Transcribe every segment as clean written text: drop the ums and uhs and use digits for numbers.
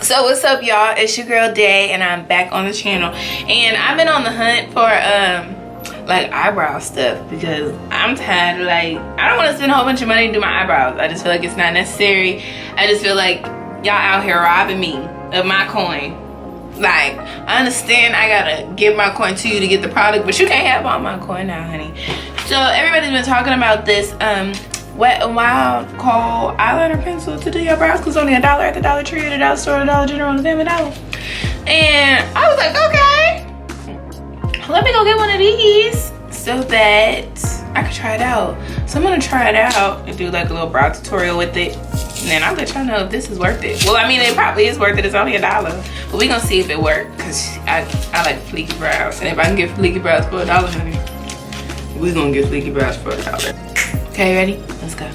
So what's up, y'all? It's your girl Day, and I'm back on the channel. And I've been on the hunt for like eyebrow stuff because I'm tired. Like, I don't want to spend a whole bunch of money to do my eyebrows. I just feel like it's not necessary. I just feel like y'all out here robbing me of my coin. Like, I understand I gotta give my coin to you to get the product, but you can't have all my coin now, honey. So everybody's been talking about this Wet n Wild Khol eyeliner pencil to do your brows, because it's only $1 at the Dollar Tree, at the Dollar Store, at the Dollar General, and the Family Dollar. And I was like, okay, let me go get one of these so that I can try it out. So I'm gonna try it out and do like a little brow tutorial with it, and then I'll let y'all know if this is worth it. Well, I mean, it probably is worth it. It's only $1, but we gonna see if it works, because I like fleeky brows, and if I can get fleeky brows for $1, honey, we gonna get fleeky brows for $1. Okay, ready? Let's go.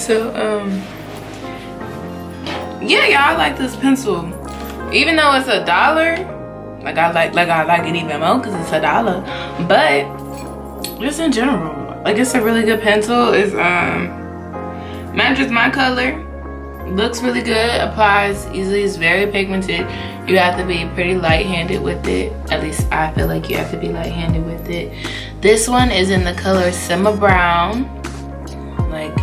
So yeah, y'all, I like this pencil. Even though it's $1, like I like it even more because it's $1. But just in general, like, it's a really good pencil. It's matches my color, looks really good, applies easily, it's very pigmented. You have to be pretty light-handed with it. At least I feel like you have to be light-handed with it. This one is in the color Simma Brown, like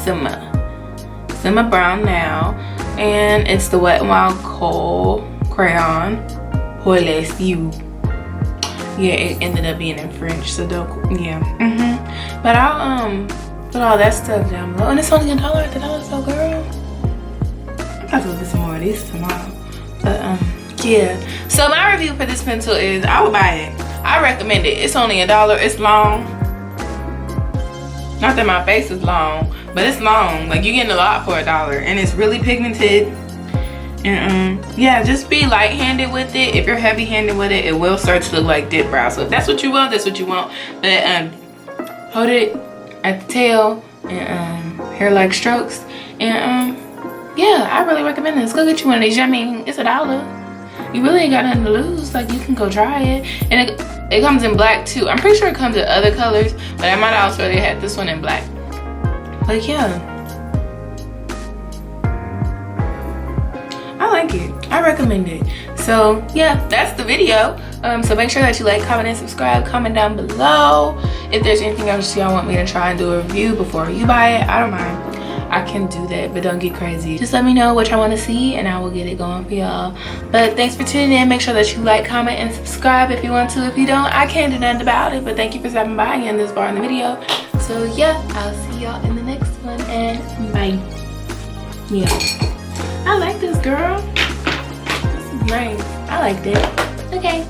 Simma Brown now, and it's the Wet n Wild Khol crayon. Poilez you. Yeah, it ended up being in French, so don't, yeah. But I'll put all that stuff down below, and it's only $1 at the dollar store, girl. I'm about to look at some more of these tomorrow. But yeah. So my review for this pencil is I would buy it. I recommend it. It's only $1. It's long. Not that my face is long, but it's long. Like, you're getting a lot for $1, and it's really pigmented. And yeah, just be light-handed with it. If you're heavy-handed with it, it will start to look like dip brow. So if that's what you want, that's what you want. But hold it at the tail and hair-like strokes. And yeah, I really recommend this. Go get you one of these. I mean, it's $1. You really ain't got nothing to lose. Like, you can go try it. And it comes in black too. I'm pretty sure it comes in other colors, but I might also already had this one in black. But yeah, I like it. I recommend it. So yeah, that's the video. So make sure that you like, comment, and subscribe. Comment down below if there's anything else y'all want me to try and do a review before you buy it. I don't mind. I can do that, but don't get crazy. Just let me know what y'all want to see and I will get it going for y'all. But thanks for tuning in. Make sure that you like, comment, and subscribe if you want to. If you don't, I can't do nothing about it. But thank you for stopping by and this far in the video. So yeah, I'll see y'all in the next one, and bye. Yeah, I like this, girl. This is nice. I liked it. Okay.